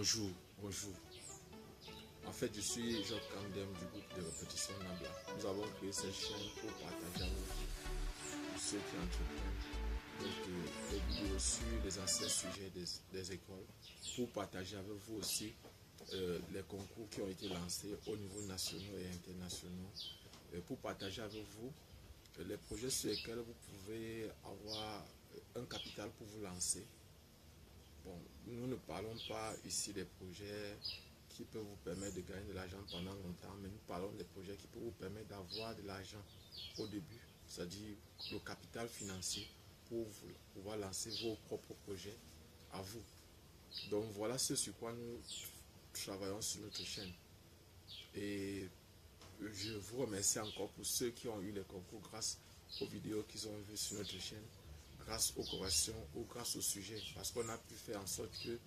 Bonjour, bonjour. En fait, je suis Job Kandem du groupe de répétition Nabla. Nous avons créé cette chaîne pour partager avec vous ceux qui entreprennent. Donc, des vidéos sur les anciens sujets des écoles, pour partager avec vous aussi les concours qui ont été lancés au niveau national et international, pour partager avec vous les projets sur lesquels vous pouvez avoir un capital pour vous lancer. Bon, nous ne parlons pas ici des projets qui peuvent vous permettre de gagner de l'argent pendant longtemps, mais nous parlons des projets qui peuvent vous permettre d'avoir de l'argent au début, c'est-à-dire le capital financier pour vous pouvoir lancer vos propres projets à vous. Donc voilà ce sur quoi nous travaillons sur notre chaîne. Et je vous remercie encore pour ceux qui ont eu les concours grâce aux vidéos qu'ils ont vues sur notre chaîne, grâce aux corrections ou grâce au sujet, parce qu'on a pu faire en sorte que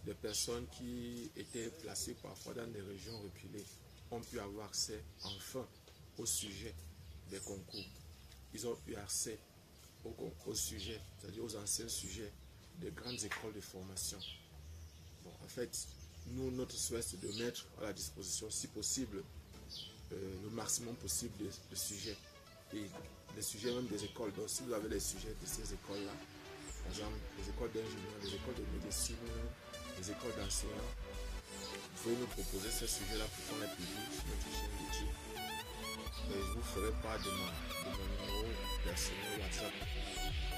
des personnes qui étaient placées parfois dans des régions reculées ont pu avoir accès enfin au sujet des concours. Ils ont eu accès au sujet, c'est-à-dire aux anciens sujets des grandes écoles de formation. Bon, en fait, nous, notre souhait, c'est de mettre à la disposition, si possible, le maximum possible de sujets, et les sujets même des écoles. Donc si vous avez les sujets de ces écoles-là, par exemple les écoles d'ingénieurs, les écoles de médecine, les écoles d'enseignants, vous pouvez nous proposer ces sujets-là pour qu'on les publie sur notre chaîne YouTube. Et je vous ferai part de mon numéro personnel WhatsApp.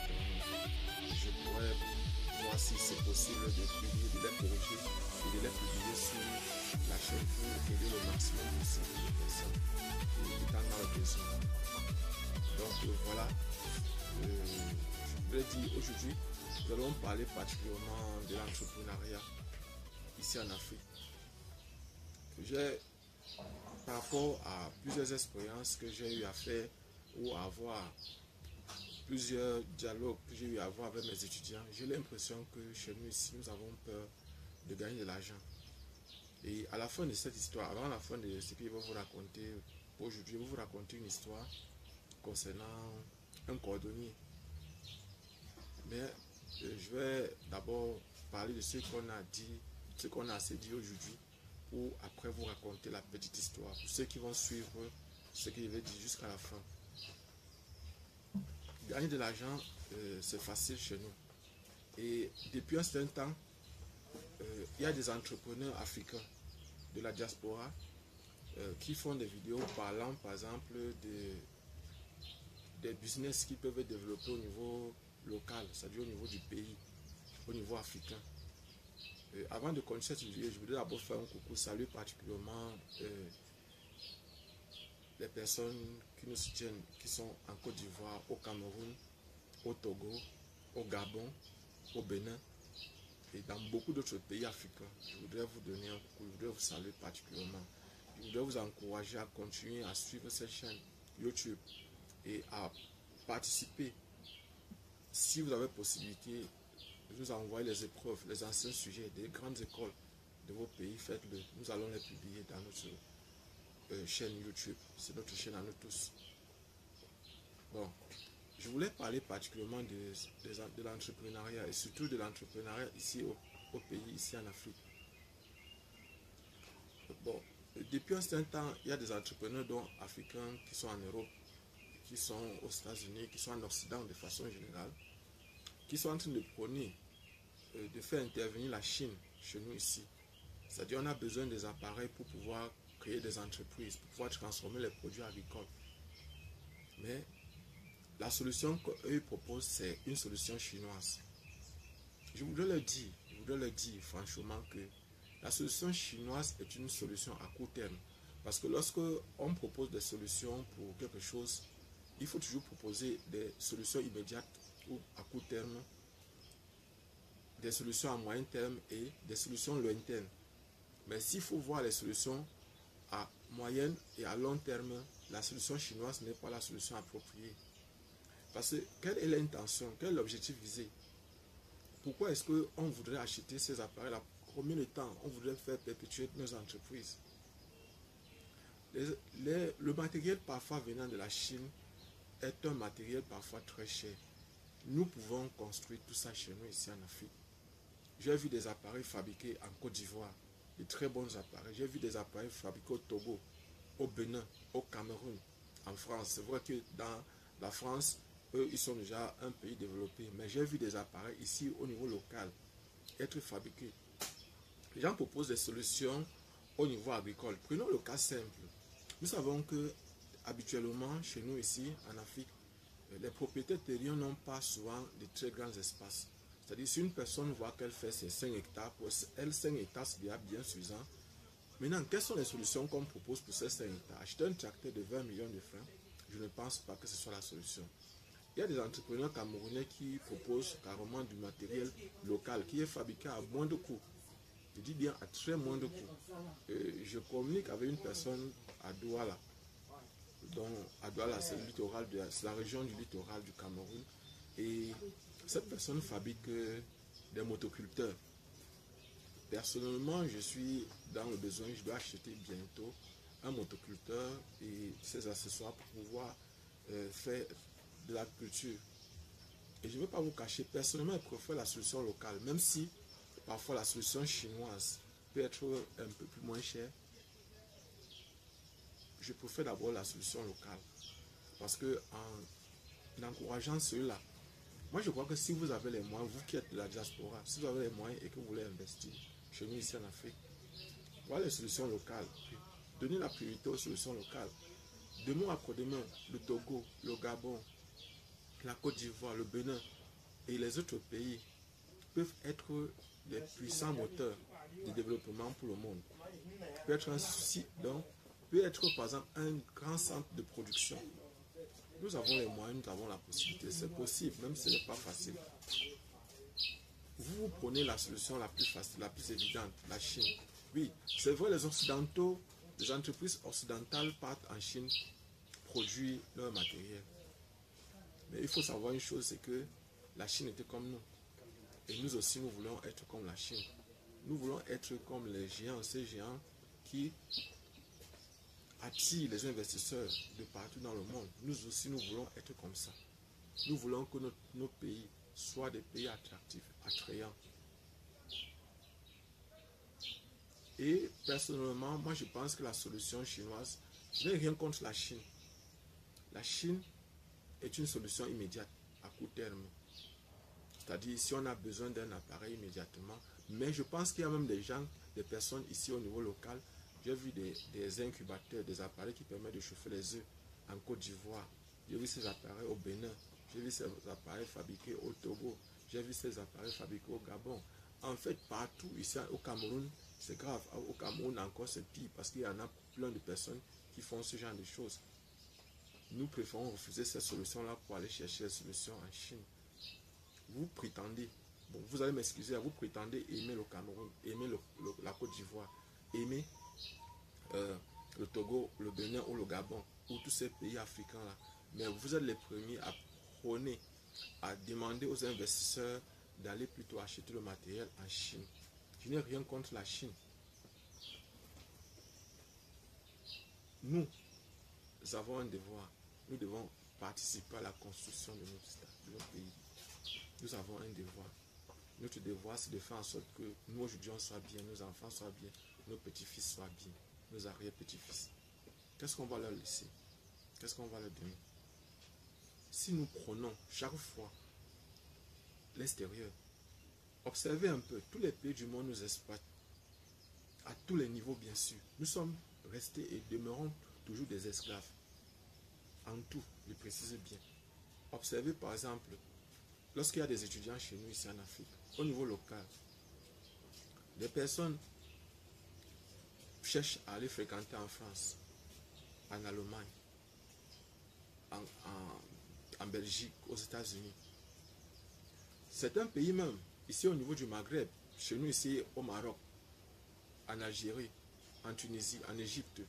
Donc, je pourrais voir si c'est possible de publier, de les corriger et de les publier sur la chaîne pour aider le maximum possible de personnes qui en ont besoin. Donc voilà, je voulais dire aujourd'hui, nous allons parler particulièrement de l'entrepreneuriat ici en Afrique. Par rapport à plusieurs expériences que j'ai eu à faire ou à avoir, plusieurs dialogues que j'ai eu à avoir avec mes étudiants, j'ai l'impression que chez nous ici, nous avons peur de gagner de l'argent. Et à la fin de cette histoire, avant la fin de ce que je vais vous raconter aujourd'hui, je vais vous raconter une histoire concernant un cordonnier. Mais je vais d'abord parler de ce qu'on a dit, ce qu'on a assez dit aujourd'hui, pour après vous raconter la petite histoire, pour ceux qui vont suivre ce que je vais dire jusqu'à la fin. Gagner de l'argent, c'est facile chez nous. Et depuis un certain temps, il y a des entrepreneurs africains de la diaspora qui font des vidéos parlant par exemple des business qui peuvent être développés au niveau local, c'est-à-dire au niveau du pays, au niveau africain. Avant de continuer cette vidéo, je voudrais d'abord faire un coucou, saluer particulièrement les personnes qui nous soutiennent, qui sont en Côte d'Ivoire, au Cameroun, au Togo, au Gabon, au Bénin et dans beaucoup d'autres pays africains. Je voudrais vous donner un coucou, je voudrais vous saluer particulièrement. Je voudrais vous encourager à continuer à suivre cette chaîne YouTube et à participer. Si vous avez possibilité de nous envoyer les épreuves, les anciens sujets des grandes écoles de vos pays, faites-le. Nous allons les publier dans notre chaîne YouTube. C'est notre chaîne à nous tous. Bon, je voulais parler particulièrement de l'entrepreneuriat et surtout de l'entrepreneuriat ici au pays, ici en Afrique. Bon, depuis un certain temps, il y a des entrepreneurs dont africains qui sont en Europe, qui sont aux États-Unis, qui sont en Occident de façon générale, qui sont en train de prôner, de faire intervenir la Chine chez nous ici. C'est-à-dire qu'on a besoin des appareils pour pouvoir créer des entreprises, pour pouvoir transformer les produits agricoles. Mais la solution qu'eux proposent, c'est une solution chinoise. Je voudrais leur dire franchement que la solution chinoise est une solution à court terme. Parce que lorsque on propose des solutions pour quelque chose, il faut toujours proposer des solutions immédiates ou à court terme, des solutions à moyen terme et des solutions lointaines. Mais s'il faut voir les solutions à moyen et à long terme, la solution chinoise n'est pas la solution appropriée. Parce que quelle est l'intention, quel est l'objectif visé? Pourquoi est-ce qu'on voudrait acheter ces appareils-là? Combien de temps on voudrait faire perpétuer nos entreprises? Le matériel parfois venant de la Chine est un matériel parfois très cher. Nous pouvons construire tout ça chez nous ici en Afrique. J'ai vu des appareils fabriqués en Côte d'Ivoire, de très bons appareils. J'ai vu des appareils fabriqués au Togo, au Bénin, au Cameroun, en France. C'est vrai que dans la France, eux, ils sont déjà un pays développé. Mais j'ai vu des appareils ici au niveau local être fabriqués. Les gens proposent des solutions au niveau agricole. Prenons le cas simple. Nous savons que habituellement, chez nous ici, en Afrique, les propriétaires terriens n'ont pas souvent de très grands espaces. C'est-à-dire, si une personne voit qu'elle fait ses 5 hectares, pour elle, 5 hectares, c'est déjà bien suffisant. Maintenant, quelles sont les solutions qu'on propose pour ces 5 hectares? Acheter un tracteur de 20 millions de francs, je ne pense pas que ce soit la solution. Il y a des entrepreneurs camerounais qui proposent carrément du matériel local qui est fabriqué à moindre coût. Je dis bien à très moindre coût. Je communique avec une personne à Douala. Donc, à Douala, c'est la région du littoral du Cameroun. Et cette personne fabrique des motoculteurs. Personnellement, je suis dans le besoin, je dois acheter bientôt un motoculteur et ses accessoires pour pouvoir faire de la culture. Et je ne vais pas vous cacher, personnellement, je préfère la solution locale, même si parfois la solution chinoise peut être un peu plus moins chère. Je préfère d'abord la solution locale. Parce que en encourageant ceux-là, moi je crois que si vous avez les moyens, vous qui êtes de la diaspora, si vous avez les moyens et que vous voulez investir chez nous ici en Afrique, voilà les solutions locales. Donnez la priorité aux solutions locales. Demain après-demain, le Togo, le Gabon, la Côte d'Ivoire, le Bénin et les autres pays peuvent être des puissants moteurs de développement pour le monde. Peut être un souci, donc, peut être par exemple un grand centre de production. Nous avons les moyens, nous avons la possibilité. C'est possible, même si ce n'est pas facile. Vous prenez la solution la plus facile, la plus évidente, la Chine. Oui, c'est vrai, les Occidentaux, les entreprises occidentales partent en Chine produire leur matériel. Mais il faut savoir une chose, c'est que la Chine était comme nous. Et nous aussi, nous voulons être comme la Chine. Nous voulons être comme les géants, ces géants qui attirent les investisseurs de partout dans le monde. Nous aussi, nous voulons être comme ça. Nous voulons que nos pays soient des pays attractifs, attrayants. Et personnellement, moi je pense que la solution chinoise, je n'ai rien contre la Chine. La Chine est une solution immédiate, à court terme. C'est-à-dire si on a besoin d'un appareil immédiatement. Mais je pense qu'il y a même des gens, des personnes ici au niveau local. J'ai vu des incubateurs, des appareils qui permettent de chauffer les œufs en Côte d'Ivoire. J'ai vu ces appareils au Bénin. J'ai vu ces appareils fabriqués au Togo. J'ai vu ces appareils fabriqués au Gabon. En fait, partout ici au Cameroun, c'est grave. Au Cameroun encore c'est pire parce qu'il y en a plein de personnes qui font ce genre de choses. Nous préférons refuser cette solution-là pour aller chercher les solutions en Chine. Vous prétendez, bon, vous allez m'excuser, vous prétendez aimer le Cameroun, aimer la Côte d'Ivoire, aimer le Togo, le Bénin ou le Gabon, ou tous ces pays africains-là. Mais vous êtes les premiers à prôner, à demander aux investisseurs d'aller plutôt acheter le matériel en Chine. Je n'ai rien contre la Chine. Nous avons un devoir. Nous devons participer à la construction de notre pays. Nous avons un devoir. Notre devoir, c'est de faire en sorte que nous, aujourd'hui, on soit bien, nos enfants soient bien, nos petits-fils soient bien, nos arrière-petits-fils. Qu'est-ce qu'on va leur laisser? Qu'est-ce qu'on va leur donner? Si nous prenons chaque fois l'extérieur, observez un peu, tous les pays du monde nous exploitent, à tous les niveaux bien sûr. Nous sommes restés et demeurons toujours des esclaves. En tout, je précise bien. Observez par exemple, lorsqu'il y a des étudiants chez nous ici en Afrique, au niveau local, des personnes cherchent à aller fréquenter en France, en Allemagne, en Belgique, aux États-Unis. Certains pays même, ici au niveau du Maghreb, chez nous ici au Maroc, en Algérie, en Tunisie, en Égypte,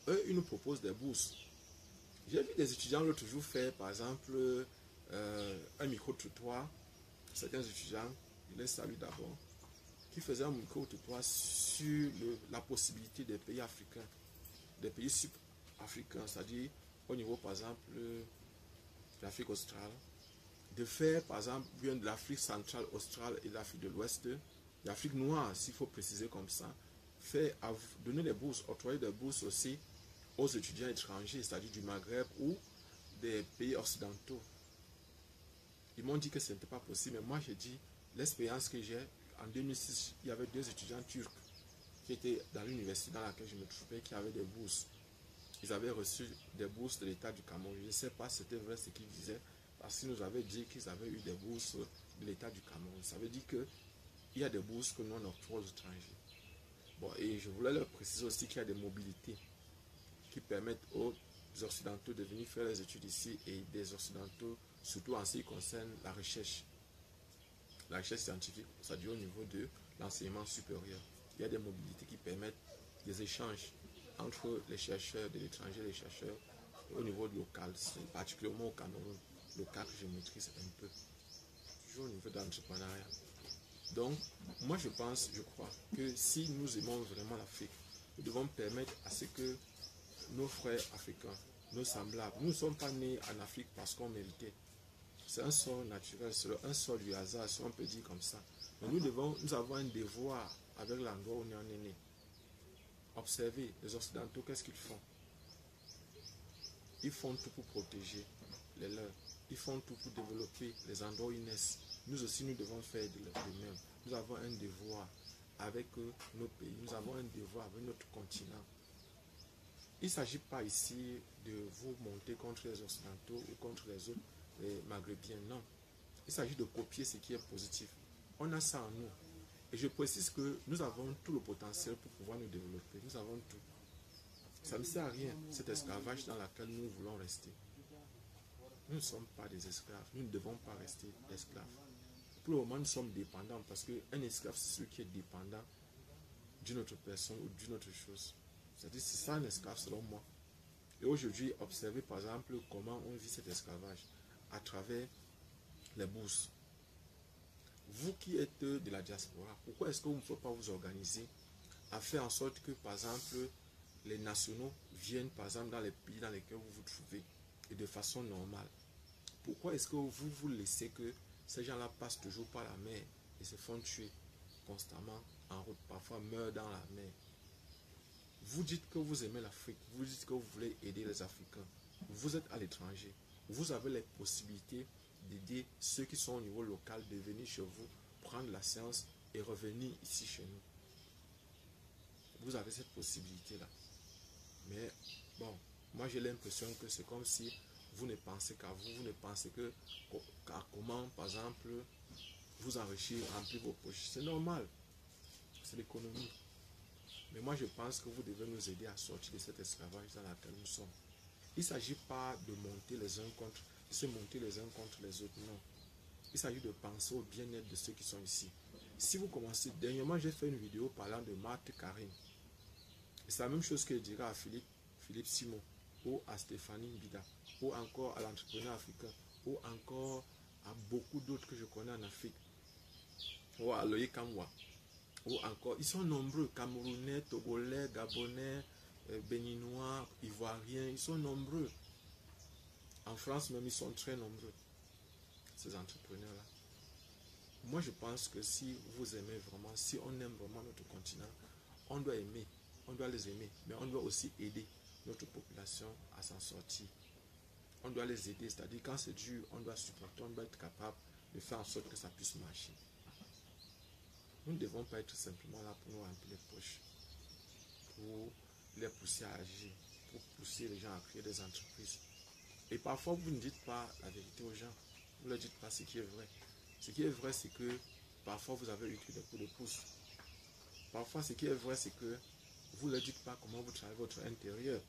eux, ils nous proposent des bourses. J'ai vu des étudiants l'autre jour faire, par exemple, un micro-trottoir. Certains étudiants, je les salue d'abord, qui faisaient un micro-trottoir sur la possibilité des pays africains, des pays sud-africains, c'est-à-dire au niveau, par exemple, de l'Afrique australe, de faire, par exemple, bien de l'Afrique centrale, australe et de l'Afrique de l'Ouest, l'Afrique noire, s'il faut préciser comme ça, donner des bourses, octroyer des bourses aussi aux étudiants étrangers, c'est-à-dire du Maghreb ou des pays occidentaux. Ils m'ont dit que ce n'était pas possible, mais moi j'ai dit, l'expérience que j'ai, en 2006, il y avait 2 étudiants turcs qui étaient dans l'université dans laquelle je me trouvais, qui avaient des bourses. Ils avaient reçu des bourses de l'État du Cameroun. Je ne sais pas si c'était vrai ce qu'ils disaient, parce qu'ils nous avaient dit qu'ils avaient eu des bourses de l'État du Cameroun. Ça veut dire qu'il y a des bourses que nous on octroie aux étrangers. Bon, et je voulais leur préciser aussi qu'il y a des mobilités qui permettent aux Occidentaux de venir faire les études ici, et des Occidentaux, surtout en ce qui concerne la recherche scientifique, c'est-à-dire au niveau de l'enseignement supérieur. Il y a des mobilités qui permettent des échanges entre les chercheurs de l'étranger et les chercheurs au niveau local, particulièrement au Cameroun, local que je maîtrise un peu, toujours au niveau de l'entrepreneuriat. Donc, moi je crois que si nous aimons vraiment l'Afrique, nous devons permettre à ce que nos frères africains, nos semblables, nous ne sommes pas nés en Afrique parce qu'on méritait. C'est un sort naturel, c'est un sort du hasard, si on peut dire comme ça. Mais nous avons un devoir avec l'endroit où on est né. Observez, les Occidentaux, qu'est-ce qu'ils font? Ils font tout pour protéger les leurs. Ils font tout pour développer les endroits où ils naissent. Nous aussi, nous devons faire de même. Nous avons un devoir avec nos pays. Nous avons un devoir avec notre continent. Il ne s'agit pas ici de vous monter contre les Occidentaux ou contre les autres, les Maghrébiens. Non. Il s'agit de copier ce qui est positif. On a ça en nous. Et je précise que nous avons tout le potentiel pour pouvoir nous développer. Nous avons tout. Ça ne sert à rien, cet esclavage dans lequel nous voulons rester. Nous ne sommes pas des esclaves. Nous ne devons pas rester esclaves. Pour le moment, nous sommes dépendants parce qu'un esclave, c'est celui qui est dépendant d'une autre personne ou d'une autre chose. C'est-à-dire, c'est ça un esclave selon moi. Et aujourd'hui, observez par exemple comment on vit cet esclavage à travers les bourses. Vous qui êtes de la diaspora, pourquoi est-ce que vous ne pouvez pas vous organiser à faire en sorte que, par exemple, les nationaux viennent, par exemple, dans les pays dans lesquels vous vous trouvez, et de façon normale? Pourquoi est-ce que vous laissez que ces gens-là passent toujours par la mer et se font tuer constamment en route, parfois meurent dans la mer? Vous dites que vous aimez l'Afrique, vous dites que vous voulez aider les Africains. Vous êtes à l'étranger, vous avez les possibilités d'aider ceux qui sont au niveau local, de venir chez vous, prendre la séance et revenir ici chez nous. Vous avez cette possibilité-là. Mais bon, moi j'ai l'impression que c'est comme si vous ne pensez qu'à vous, vous ne pensez qu'à comment, par exemple, vous enrichir, remplir vos poches. C'est normal, c'est l'économie. Mais moi je pense que vous devez nous aider à sortir de cet esclavage dans lequel nous sommes. Il ne s'agit pas de se monter les uns contre les autres, non. Il s'agit de penser au bien-être de ceux qui sont ici. Si vous commencez, dernièrement j'ai fait une vidéo parlant de Marthe Karine. C'est la même chose que je dirais à Philippe Simon, ou à Stéphanie Mbida, ou encore à l'entrepreneur africain, ou encore à beaucoup d'autres que je connais en Afrique, ou à Loïc Kamwa, ou encore, ils sont nombreux, Camerounais, Togolais, Gabonais, Béninois, Ivoiriens, ils sont nombreux. En France même, ils sont très nombreux, ces entrepreneurs-là. Moi, je pense que si vous aimez vraiment, si on aime vraiment notre continent, on doit aimer, on doit les aimer, mais on doit aussi aider notre population à s'en sortir. On doit les aider, c'est-à-dire quand c'est dur, on doit supporter, on doit être capable de faire en sorte que ça puisse marcher. Nous ne devons pas être simplement là pour nous remplir les poches, pour les pousser à agir, pour pousser les gens à créer des entreprises. Et parfois, vous ne dites pas la vérité aux gens, vous ne leur dites pas ce qui est vrai. Ce qui est vrai, c'est que parfois vous avez eu des coups de pouce. Parfois, ce qui est vrai, c'est que vous ne leur dites pas comment vous travaillez votre intérieur.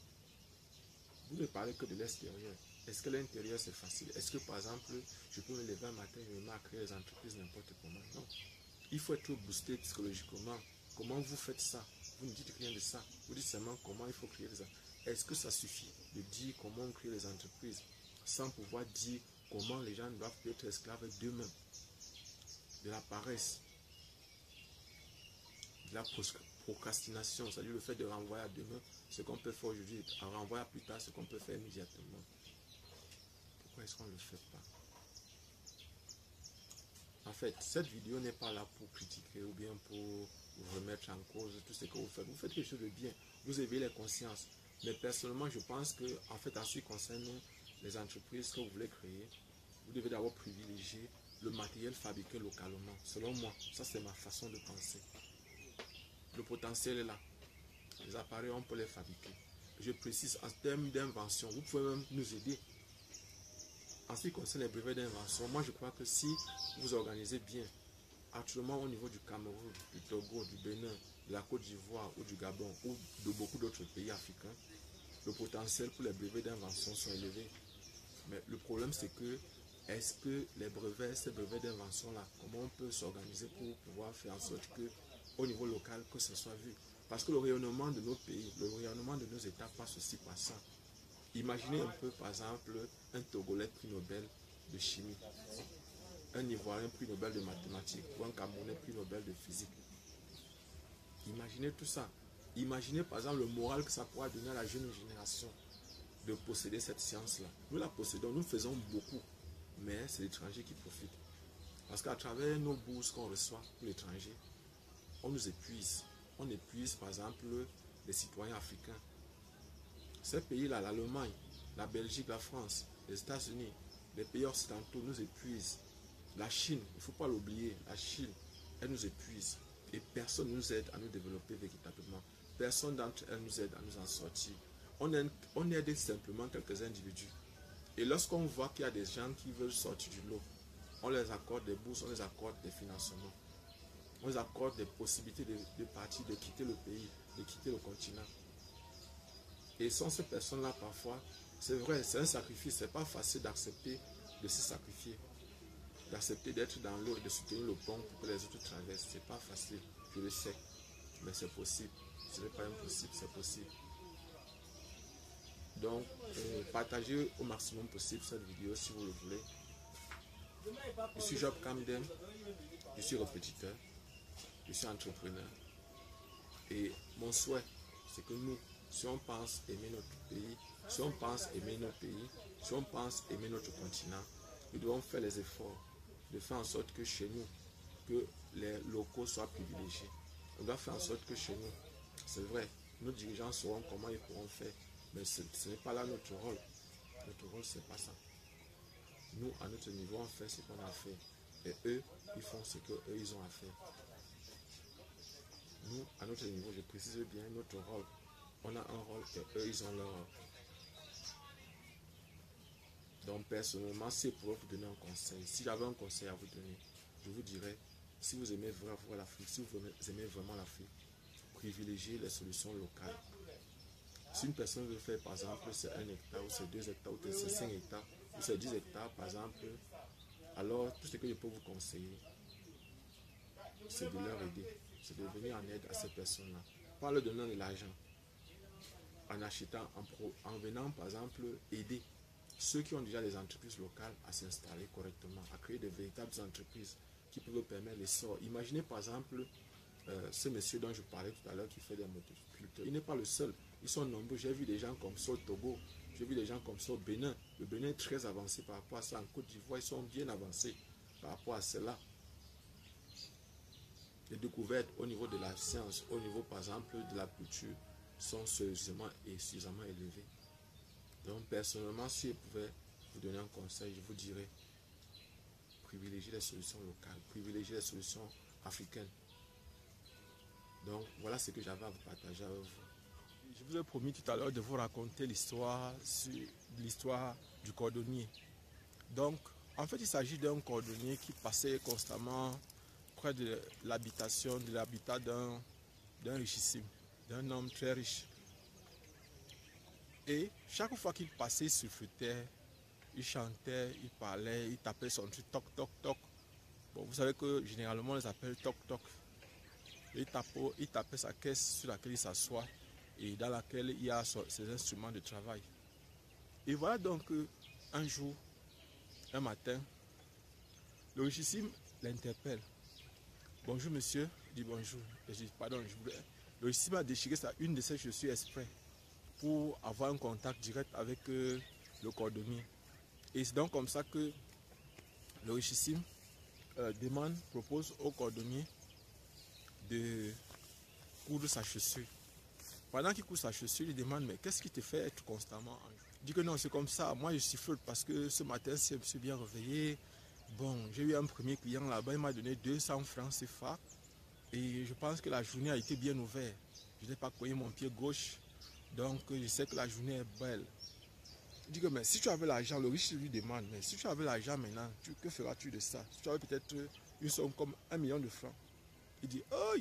Vous ne parlez que de l'extérieur. Est-ce que l'intérieur c'est facile? Est-ce que par exemple, je peux me lever un matin et me mettre à créer des entreprises n'importe comment? Non. Il faut être boosté psychologiquement. Comment vous faites ça? Vous ne dites rien de ça. Vous dites seulement comment il faut créer des entreprises. Est-ce que ça suffit de dire comment on crée les entreprises sans pouvoir dire comment les gens doivent être esclaves d'eux-mêmes? De la paresse, de la procrastination, c'est-à-dire le fait de renvoyer à demain ce qu'on peut faire aujourd'hui, en renvoyer à plus tard ce qu'on peut faire immédiatement. Pourquoi est-ce qu'on ne le fait pas? En fait, cette vidéo n'est pas là pour critiquer ou bien pour remettre en cause tout ce que vous faites. Vous faites quelque chose de bien. Vous éveillez les consciences. Mais personnellement, je pense que, en fait, en ce qui concerne les entreprises que vous voulez créer, vous devez d'abord privilégier le matériel fabriqué localement. Selon moi, ça c'est ma façon de penser. Le potentiel est là. Les appareils, on peut les fabriquer. Je précise, en termes d'invention, vous pouvez même nous aider. En ce qui concerne les brevets d'invention, moi je crois que si vous organisez bien, actuellement au niveau du Cameroun, du Togo, du Bénin, de la Côte d'Ivoire ou du Gabon ou de beaucoup d'autres pays africains, le potentiel pour les brevets d'invention sont élevés. Mais le problème c'est que, est-ce que les brevets, ces brevets d'invention-là, comment on peut s'organiser pour pouvoir faire en sorte que, au niveau local, que ce soit vu? Parce que le rayonnement de nos pays, le rayonnement de nos États passe aussi par ça. Imaginez un peu, par exemple, un Togolais prix Nobel de chimie, un Ivoirien prix Nobel de mathématiques ou un Camerounais prix Nobel de physique. Imaginez tout ça. Imaginez, par exemple, le moral que ça pourra donner à la jeune génération de posséder cette science-là. Nous la possédons, nous faisons beaucoup, mais c'est l'étranger qui profite. Parce qu'à travers nos bourses qu'on reçoit pour l'étranger, on nous épuise. On épuise, par exemple, les citoyens africains. Ces pays-là, l'Allemagne, la Belgique, la France, les États-Unis, les pays occidentaux nous épuisent. La Chine, il ne faut pas l'oublier, la Chine, elle nous épuise. Et personne ne nous aide à nous développer véritablement. Personne d'entre elles nous aide à nous en sortir. On aide simplement quelques individus. Et lorsqu'on voit qu'il y a des gens qui veulent sortir du lot, on les accorde des bourses, on les accorde des financements. On les accorde des possibilités de partir, de quitter le pays, de quitter le continent. Et sans ces personnes-là, parfois, c'est vrai, c'est un sacrifice. C'est pas facile d'accepter de se sacrifier. D'accepter d'être dans l'eau et de soutenir le pont pour que les autres traversent. C'est pas facile, je le sais. Mais c'est possible. Ce n'est pas impossible, c'est possible. Donc, partagez au maximum possible cette vidéo si vous le voulez. Je suis Job Camden, je suis répétiteur, je suis entrepreneur. Et mon souhait, c'est que nous, si on pense aimer notre pays, si on pense aimer notre pays, si on pense aimer notre continent, nous devons faire les efforts de faire en sorte que chez nous, que les locaux soient privilégiés. On doit faire en sorte que chez nous, c'est vrai, nos dirigeants sauront comment ils pourront faire, mais ce n'est pas là notre rôle. Notre rôle, c'est pas ça. Nous, à notre niveau, on fait ce qu'on a fait. Et eux, ils font ce qu'eux, ils ont à faire. Nous, à notre niveau, je précise bien notre rôle. On a un rôle et eux, ils ont leur rôle. Donc, personnellement, si je pourrais vous donner un conseil, si j'avais un conseil à vous donner, je vous dirais, si vous aimez vraiment l'Afrique, si vous aimez vraiment l'Afrique, privilégiez les solutions locales. Si une personne veut faire, par exemple, c'est 1 hectare, ou c'est 2 hectares, ou c'est 5 hectares, ou c'est 10 hectares, par exemple, alors tout ce que je peux vous conseiller, c'est de leur aider, c'est de venir en aide à ces personnes-là. Pas leur donnant de l'argent, en achetant, en venant, par exemple, aider ceux qui ont déjà des entreprises locales à s'installer correctement, à créer de véritables entreprises qui peuvent permettre l'essor. Imaginez, par exemple, ce monsieur dont je parlais tout à l'heure qui fait des motoculteurs. Il n'est pas le seul. Ils sont nombreux. J'ai vu des gens comme ça au Togo. J'ai vu des gens comme ça au Bénin. Le Bénin est très avancé par rapport à ça. En Côte d'Ivoire, ils sont bien avancés par rapport à cela. Les découvertes au niveau de la science, au niveau par exemple de la culture, sont suffisamment élevées. Donc personnellement, si je pouvais vous donner un conseil, je vous dirais privilégier les solutions locales, privilégier les solutions africaines. Donc voilà ce que j'avais à vous partager avec vous. Je vous ai promis tout à l'heure de vous raconter l'histoire du cordonnier. Donc en fait il s'agit d'un cordonnier qui passait constamment près de l'habitation, de l'habitat d'un richissime, d'un homme très riche. Et chaque fois qu'il passait, il souffletait, il chantait, il parlait, il tapait son truc toc toc toc. Bon, vous savez que généralement on les appelle toc toc. Il tapait sa caisse sur laquelle il s'assoit et dans laquelle il y a ses instruments de travail. Et voilà donc un jour, un matin, le richissime l'interpelle. Bonjour monsieur, il dit bonjour. Et je dis pardon, le richissime a déchiré une de ses chaussures exprès pour avoir un contact direct avec le cordonnier. Et c'est donc comme ça que le richissime propose au cordonnier de coudre sa chaussure. Pendant qu'il coud sa chaussure, il demande, mais qu'est-ce qui te fait être constamment en joie? Il dit que non, c'est comme ça. Moi, je siffle parce que ce matin, je me suis bien réveillé. Bon, j'ai eu un premier client là-bas, il m'a donné 200 francs CFA. Et je pense que la journée a été bien ouverte. Je n'ai pas cogné mon pied gauche. Donc, je sais que la journée est belle. Il dit que, mais si tu avais l'argent, le riche lui demande, mais si tu avais l'argent maintenant, que feras-tu de ça? Si tu avais peut-être une somme comme 1 million de francs. Il dit, oh,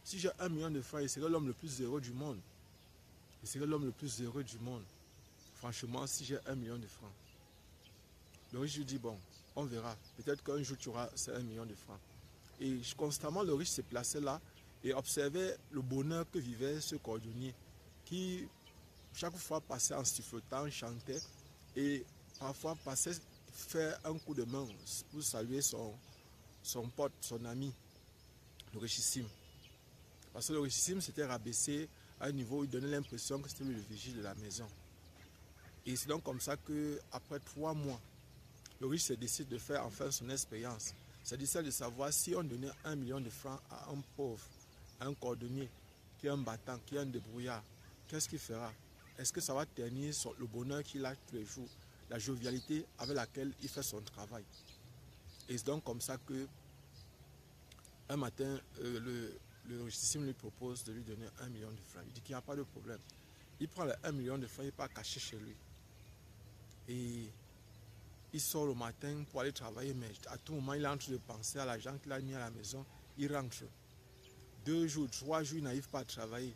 si j'ai 1 million de francs, je serais l'homme le plus heureux du monde. Je serais l'homme le plus heureux du monde. Franchement, si j'ai 1 million de francs. Le riche lui dit, bon, on verra. Peut-être qu'un jour tu auras ces 1 million de francs. Et constamment, le riche se plaçait là et observait le bonheur que vivait ce cordonnier qui, chaque fois, passait en sifflotant, chantait et parfois passait faire un coup de main pour saluer son pote, son ami, le richissime. Parce que le richissime s'était rabaissé à un niveau où il donnait l'impression que c'était le vigile de la maison. Et c'est donc comme ça qu'après 3 mois, le riche se décide de faire enfin son expérience. C'est-à-dire celle de savoir si on donnait 1 million de francs à un pauvre, à un cordonnier, qui est un battant, qui est un débrouillard, qu'est-ce qu'il fera? Est-ce que ça va ternir le bonheur qu'il a tous les jours, la jovialité avec laquelle il fait son travail? Et c'est donc comme ça que un matin, le richissime lui propose de lui donner 1 million de francs. Il dit qu'il n'y a pas de problème. Il prend les 1 million de francs, il part cacher chez lui. Et il sort le matin pour aller travailler, mais à tout moment, il est en train de penser à l'argent qu'il a mis à la maison. Il rentre. 2 jours, 3 jours, il n'arrive pas à travailler.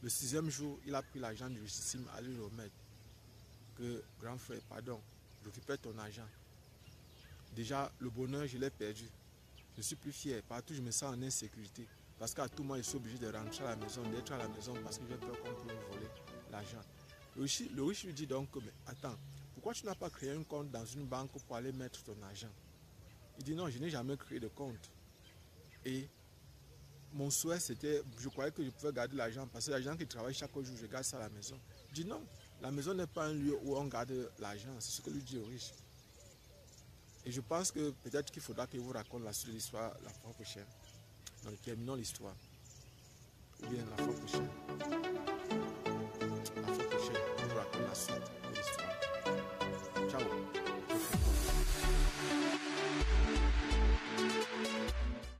Le 6e jour, il a pris l'argent du richissime à lui remettre. Que, grand frère, pardon, je récupère ton argent. Déjà, le bonheur, je l'ai perdu. Je ne suis plus fier. Partout, je me sens en insécurité. Parce qu'à tout moment, je suis obligé de rentrer à la maison, d'être à la maison parce que j'ai peur qu'on peut me voler l'argent. Le riche lui dit donc, mais attends, pourquoi tu n'as pas créé un compte dans une banque pour aller mettre ton argent? Il dit non, je n'ai jamais créé de compte. Et mon souhait c'était, je croyais que je pouvais garder l'argent parce que l'argent qui travaille chaque jour, je garde ça à la maison. Il dit non, la maison n'est pas un lieu où on garde l'argent, c'est ce que lui dit le riche. Et je pense que peut-être qu'il faudra que je vous raconte la suite de l'histoire la fois prochaine. Donc terminons l'histoire. Bien, la fois prochaine.